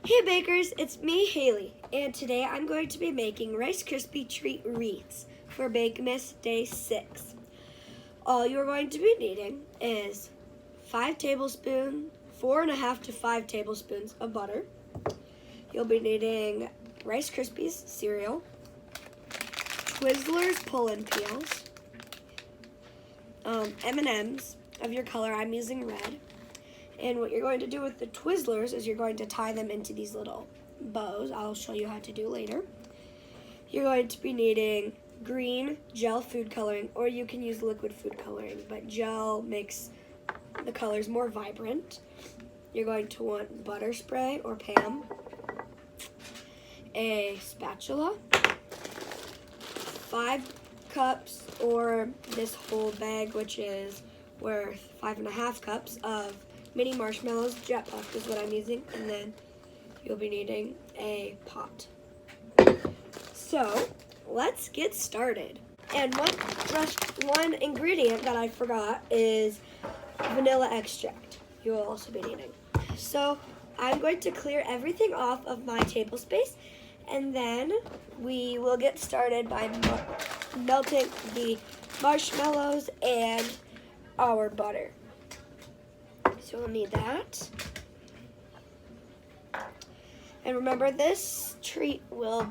Hey bakers, it's me, Haley, and today I'm going to be making Rice Krispie treat wreaths for Bake-Mas Day 6. All you're going to be needing is 4.5 to 5 tablespoons of butter. You'll be needing Rice Krispies cereal, Twizzlers pull-in peels, M&Ms of your color. I'm using red. And what you're going to do with the Twizzlers is you're going to tie them into these little bows. I'll show you how to do later. You're going to be needing green gel food coloring, or you can use liquid food coloring, but gel makes the colors more vibrant. You're going to want butter spray or Pam, a spatula, 5 cups, or this whole bag, which is worth 5.5 cups of mini marshmallows. Jet puffed is what I'm using, and then you'll be needing a pot. So let's get started. And one ingredient that I forgot is vanilla extract. You will also be needing. So I'm going to clear everything off of my table space, and then we will get started by melting the marshmallows and our butter. So we'll need that. And remember, this treat will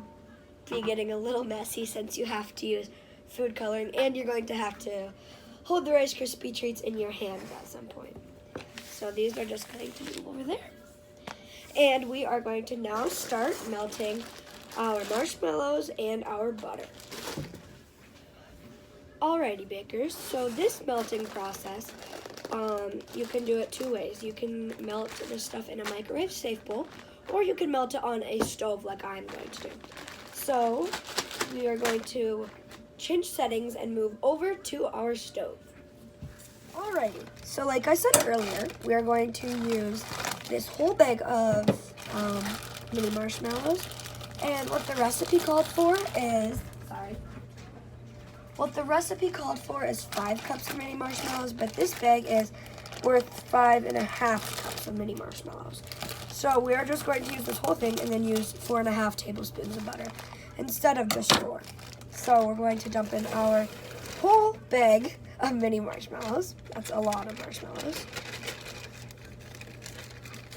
be getting a little messy since you have to use food coloring, and you're going to have to hold the Rice Krispie treats in your hands at some point. So these are just going to move over there. And we are going to now start melting our marshmallows and our butter. Alrighty, bakers, so this melting process, you can do it 2 ways. You can melt this stuff in a microwave safe bowl, or you can melt it on a stove like I'm going to do. So we are going to change settings and move over to our stove. Alrighty, so like I said earlier, we are going to use this whole bag of mini marshmallows, and what the recipe called for is, What the recipe called for is 5 cups of mini marshmallows, but this bag is worth 5.5 cups of mini marshmallows. So we are just going to use this whole thing and then use 4.5 tablespoons of butter instead of just 4. So we're going to dump in our whole bag of mini marshmallows. That's a lot of marshmallows.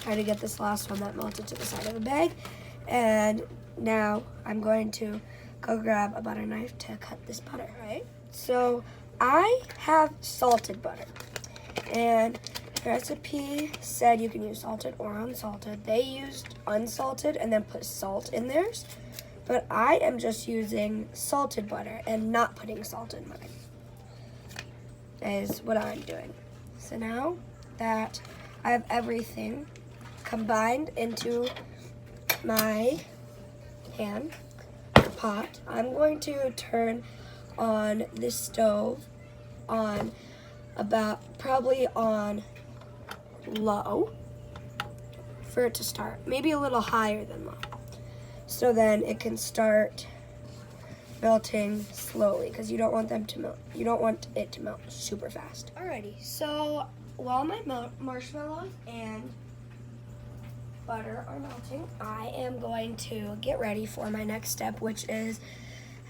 Try to get this last one that melted to the side of the bag. And now I'm going to go grab a butter knife to cut this butter. Right? So I have salted butter, and the recipe said you can use salted or unsalted. They used unsalted and then put salt in theirs, but I am just using salted butter and not putting salt in mine. Is what I'm doing. So now that I have everything combined into my pot, I'm going to turn on this stove on probably on low for it to start, maybe a little higher than low, so then it can start melting slowly, because you don't want it to melt super fast. Alrighty, so while my marshmallows and butter are melting, I am going to get ready for my next step, which is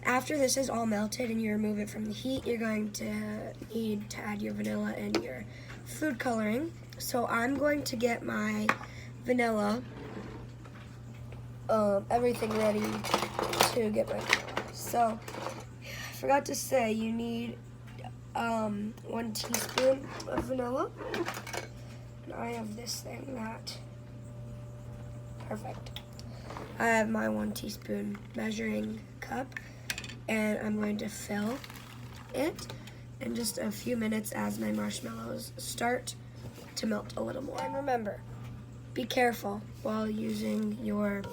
after this is all melted and you remove it from the heat, you're going to need to add your vanilla and your food coloring. So I'm going to get my vanilla, everything ready to get my vanilla. So I forgot to say, you need 1 teaspoon of vanilla, and I have this thing that perfect. I have my 1 teaspoon measuring cup, and I'm going to fill it in just a few minutes as my marshmallows start to melt a little more. And remember, be careful while using your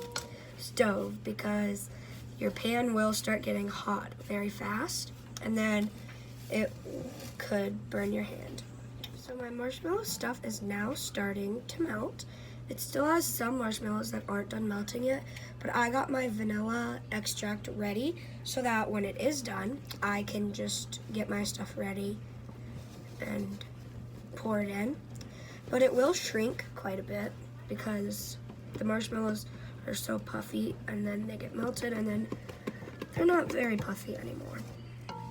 stove, because your pan will start getting hot very fast, and then it could burn your hand. So my marshmallow stuff is now starting to melt. It still has some marshmallows that aren't done melting yet, but I got my vanilla extract ready so that when it is done, I can just get my stuff ready and pour it in. But it will shrink quite a bit because the marshmallows are so puffy, and then they get melted, and then they're not very puffy anymore.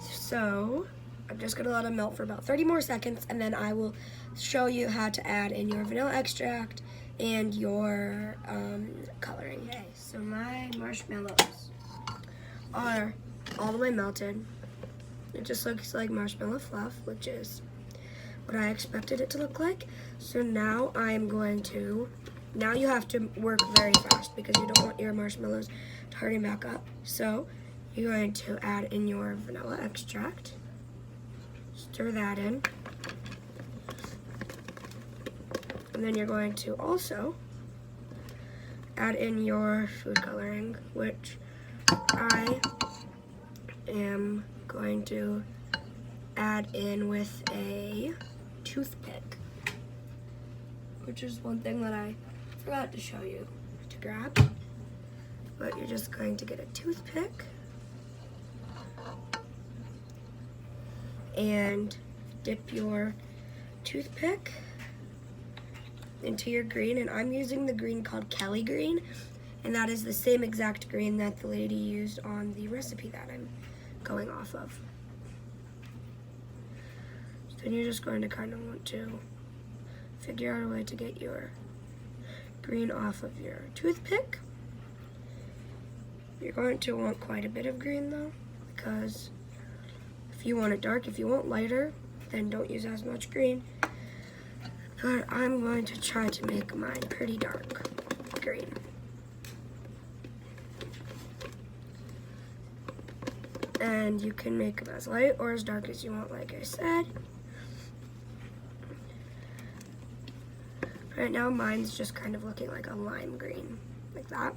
So I'm just gonna let them melt for about 30 more seconds, and then I will show you how to add in your vanilla extract and your coloring. Okay, so my marshmallows are all the way melted. It just looks like marshmallow fluff, which is what I expected it to look like. So now I'm going to, now you have to work very fast because you don't want your marshmallows to harden back up. So you're going to add in your vanilla extract. Stir that in. And then you're going to also add in your food coloring, which I am going to add in with a toothpick, which is one thing that I forgot to show you to grab. But you're just going to get a toothpick and dip your toothpick into your green, and I'm using the green called Kelly green, and that is the same exact green that the lady used on the recipe that I'm going off of. So then you're just going to kind of want to figure out a way to get your green off of your toothpick. You're going to want quite a bit of green though, because if you want it dark, if you want lighter, then don't use as much green. But I'm going to try to make mine pretty dark green. And you can make them as light or as dark as you want, like I said. Right now mine's just kind of looking like a lime green, like that.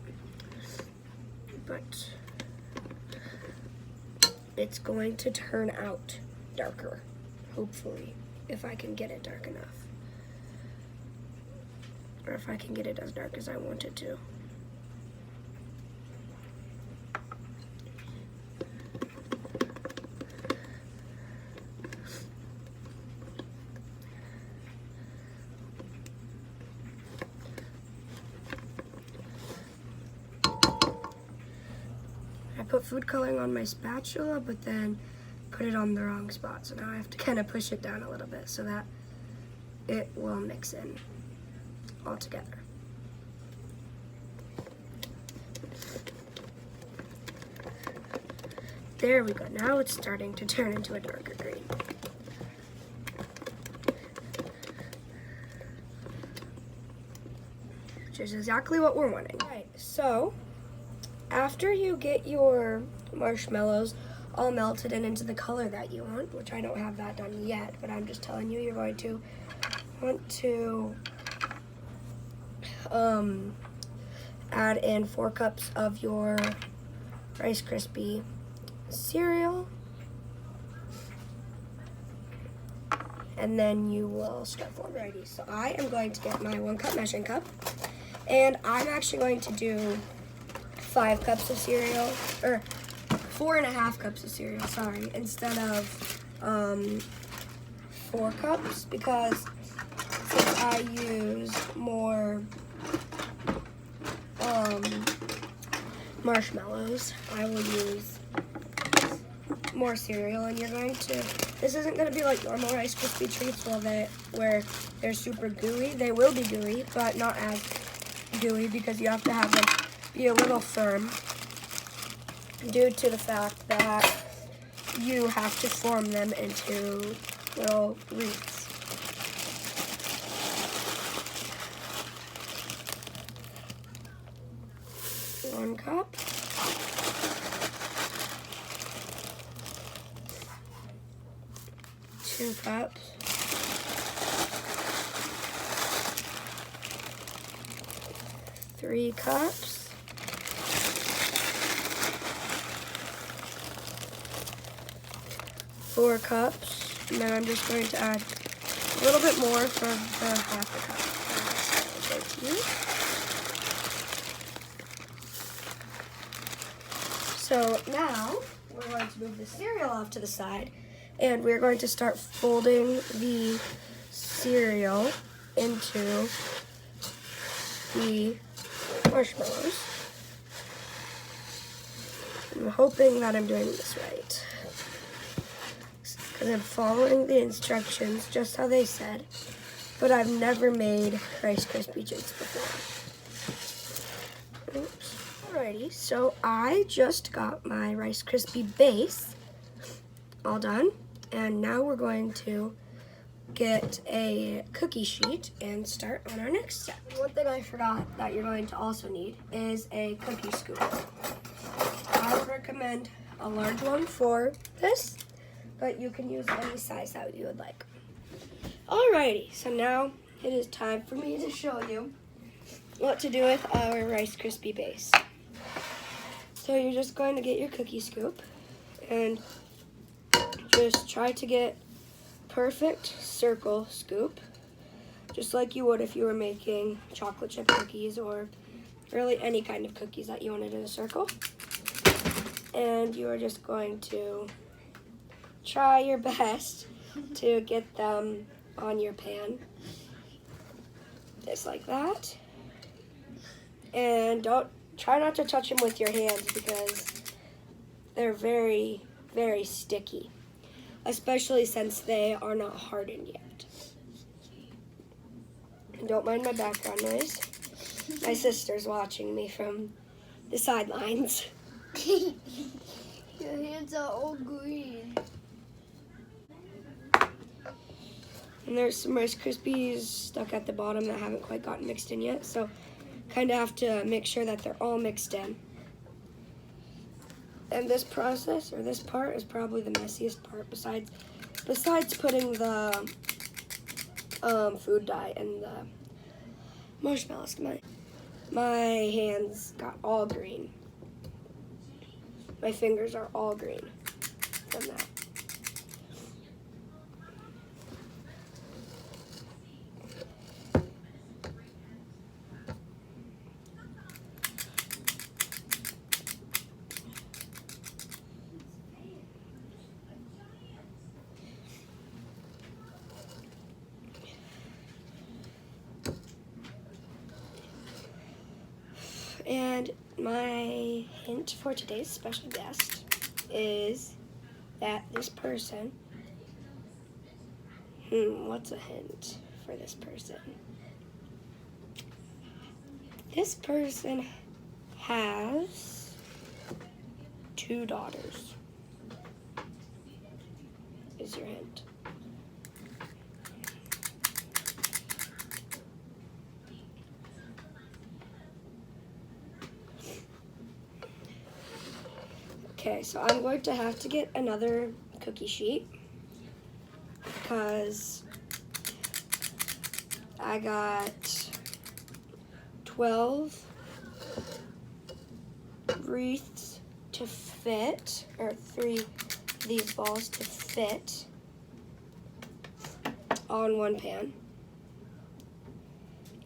But it's going to turn out darker, hopefully, if I can get it dark enough. Or if I can get it as dark as I want it to. I put food coloring on my spatula, but then put it on the wrong spot. So now I have to kind of push it down a little bit so that it will mix in all together. There we go. Now it's starting to turn into a darker green. Which is exactly what we're wanting. All right, so after you get your marshmallows all melted and into the color that you want, which I don't have that done yet, but I'm just telling you, you're going to want to add in 4 cups of your Rice Krispie cereal, and then you will start forming. Alrighty, so I am going to get my 1-cup measuring cup, and I'm actually going to do 5 cups of cereal, or 4.5 cups of cereal, sorry, instead of 4 cups, because since I use more marshmallows, I will use more cereal. And you're going to, this isn't going to be like normal Rice Krispie treats where they're super gooey. They will be gooey, but not as gooey, because you have to have them be a little firm due to the fact that you have to form them into little wreaths. One cup. Two cups. 3 cups. 4 cups. And then I'm just going to add a little bit more for the 1/2 cup. So now we're going to move the cereal off to the side, and we're going to start folding the cereal into the marshmallows. I'm hoping that I'm doing this right, because I'm following the instructions just how they said, but I've never made Rice Krispie treats before. Oops. Alrighty, so I just got my Rice Krispie base all done, and now we're going to get a cookie sheet and start on our next step. One thing I forgot that you're going to also need is a cookie scoop. I would recommend a large one for this, but you can use any size that you would like. Alrighty, so now it is time for me to show you what to do with our Rice Krispie base. So you're just going to get your cookie scoop and just try to get perfect circle scoop, just like you would if you were making chocolate chip cookies or really any kind of cookies that you wanted in a circle. And you are just going to try your best to get them on your pan, just like that. And try not to touch them with your hands because they're very, very sticky, especially since they are not hardened yet. And don't mind my background noise. My sister's watching me from the sidelines. Your hands are all green. And there's some Rice Krispies stuck at the bottom that haven't quite gotten mixed in yet, so kind of have to make sure that they're all mixed in. And this process, or this part, is probably the messiest part besides putting the food dye and the marshmallows. My hands got all green. My fingers are all green from that. And my hint for today's special guest is that this person, what's a hint for this person? This person has 2 daughters, is your hint. Okay, so I'm going to have to get another cookie sheet because I got 12 wreaths to fit, or 3 of these balls to fit on one pan.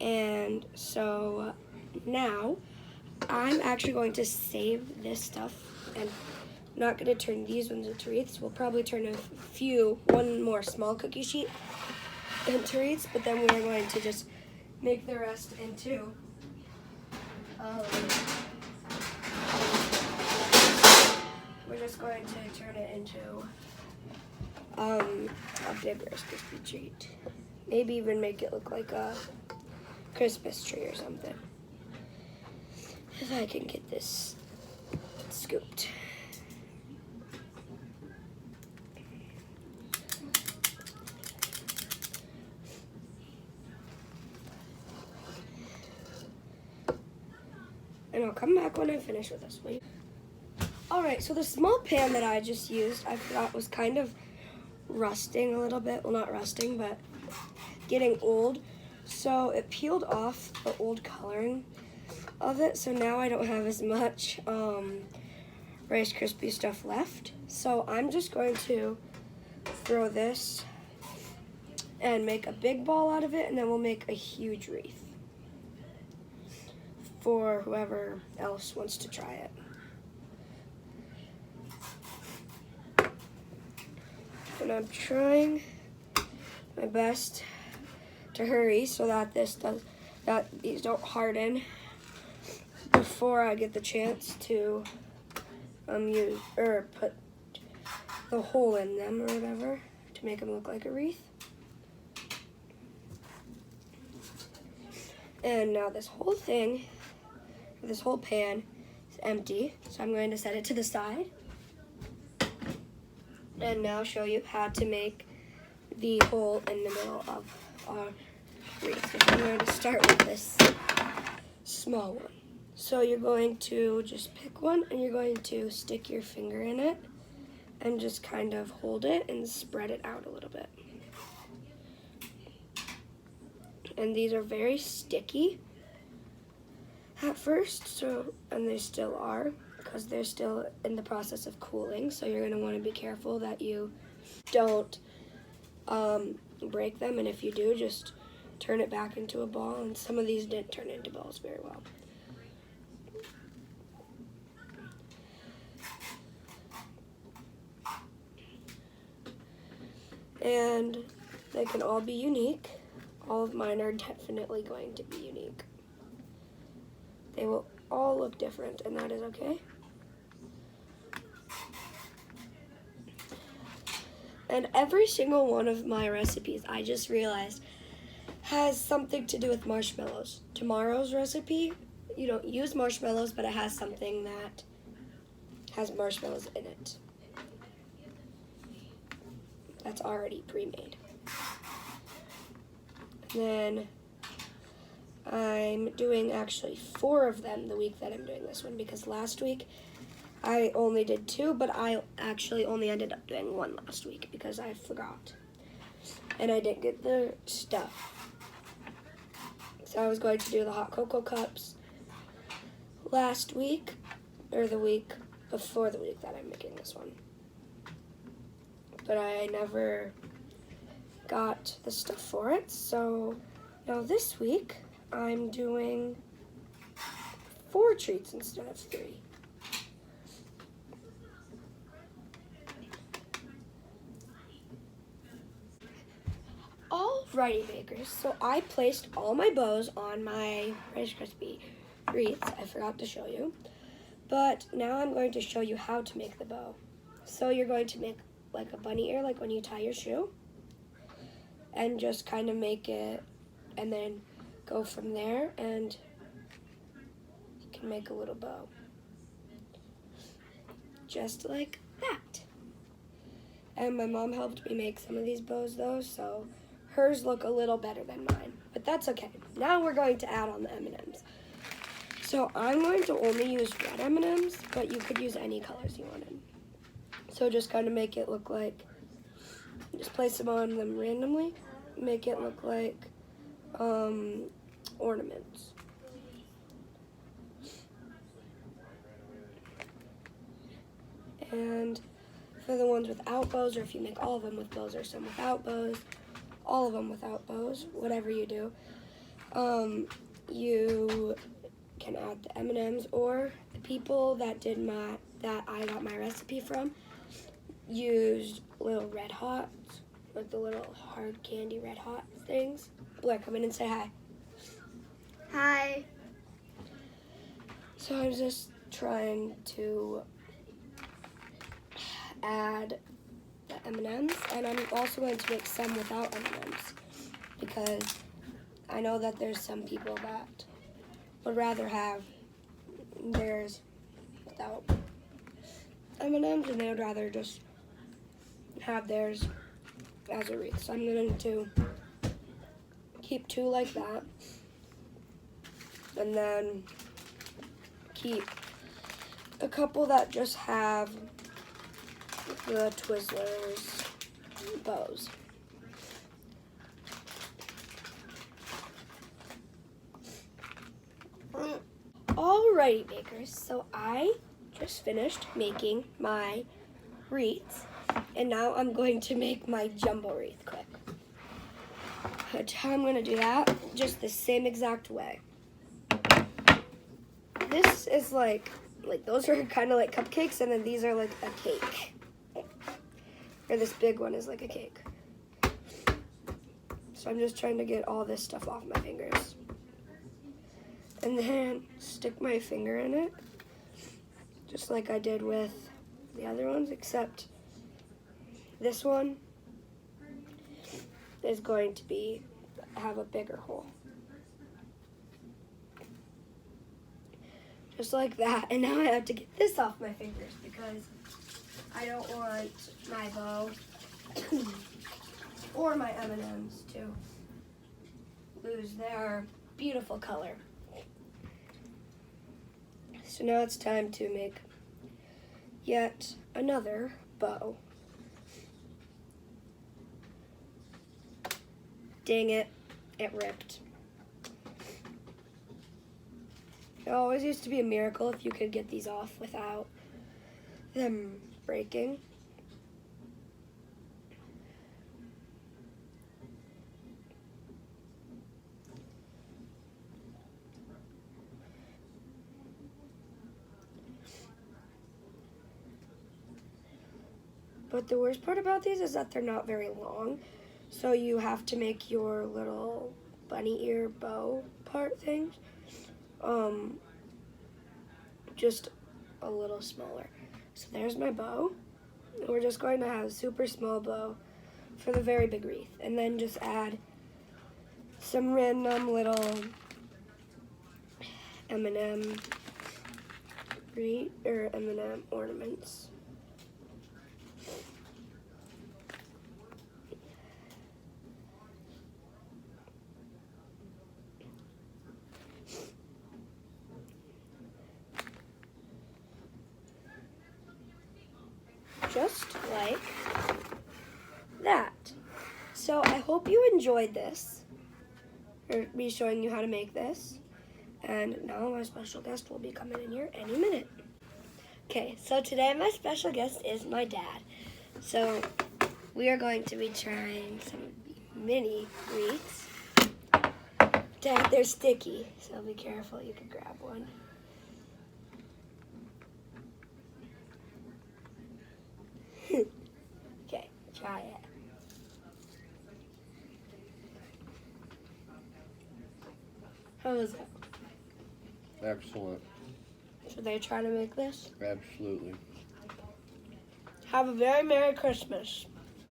And so now I'm actually going to save this stuff and not going to turn these ones into wreaths. We'll probably turn one more small cookie sheet into wreaths, but then we're going to just make the rest into we're just going to turn it into a big Rice Krispie treat. Maybe even make it look like a Christmas tree or something. If I can get this scooped. And I'll come back when I finish with this one. Alright, so the small pan that I just used, I forgot was kind of rusting a little bit. Well, not rusting, but getting old. So it peeled off the old coloring of it, so now I don't have as much Rice Krispie stuff left. So I'm just going to throw this and make a big ball out of it, and then we'll make a huge wreath for whoever else wants to try it. And I'm trying my best to hurry so that these don't harden before I get the chance to use or put the hole in them or whatever to make them look like a wreath. And now this whole thing, this whole pan is empty, so I'm going to set it to the side. And now show you how to make the hole in the middle of our wreath. I'm going to start with this small one. So you're going to just pick one and you're going to stick your finger in it and just kind of hold it and spread it out a little bit. And these are very sticky at first, and they still are because they're still in the process of cooling. So you're going to want to be careful that you don't break them, and if you do, just turn it back into a ball. And some of these didn't turn into balls very well. And they can all be unique. All of mine are definitely going to be unique. They will all look different, and that is okay. And every single one of my recipes, I just realized, has something to do with marshmallows. Tomorrow's recipe, you don't use marshmallows, but it has something that has marshmallows in it. That's already pre-made. Then I'm doing actually 4 of them the week that I'm doing this one, because last week I only did 2, but I actually only ended up doing 1 last week because I forgot. And I didn't get the stuff. So I was going to do the hot cocoa cups last week, or the week before the week that I'm making this one. But I never got the stuff for it, so now this week I'm doing 4 treats instead of 3. Alrighty, bakers, so I placed all my bows on my Rice Krispie Wreaths. I forgot to show you, but now I'm going to show you how to make the bow. So you're going to make like a bunny ear, like when you tie your shoe, and just kind of make it, and then go from there, and you can make a little bow. Just like that. And my mom helped me make some of these bows though, so hers look a little better than mine, but that's okay. Now we're going to add on the M&Ms. So I'm going to only use red M&Ms, but you could use any colors you wanted. So just kind of make it look like, just place them on them randomly, make it look like ornaments. And for the ones without bows, or if you make all of them with bows or some without bows, all of them without bows, whatever you do, you can add the M&Ms, or the people that did that I got my recipe from used little Red Hots, like the little hard candy Red Hot things. Blair, come in and say hi. Hi. So I was just trying to add the M&Ms, and I'm also going to make some without M&Ms, because I know that there's some people that would rather have theirs without M&Ms, and they would rather just have theirs as a wreath. So I'm going to keep 2 like that, and then keep a couple that just have the Twizzlers bows. Alrighty, bakers, so I just finished making my wreaths, and now I'm going to make my jumbo wreath quick. How I'm going to do that, just the same exact way. This is like those are kind of like cupcakes, and then these are like a cake. Or this big one is like a cake. So I'm just trying to get all this stuff off my fingers. and then stick my finger in it, just like I did with the other ones, except this one is going to have a bigger hole. Just like that. And now I have to get this off my fingers because I don't want my bow or my M&Ms to lose their beautiful color. So now it's time to make yet another bow. Dang it, it ripped. It always used to be a miracle if you could get these off without them breaking. But the worst part about these is that they're not very long. So you have to make your little bunny ear bow part things just a little smaller. So there's my bow. We're just going to have a super small bow for the very big wreath. And then just add some random little M&M M&M ornaments. Just like that. So I hope you enjoyed this, or me showing you how to make this. And now my special guest will be coming in here any minute. Okay, so today my special guest is my dad. So we are going to be trying some mini wreaths. Dad, they're sticky, so be careful, you can grab one. Okay, try it. How was it? Excellent. Should they try to make this? Absolutely. Have a very Merry Christmas.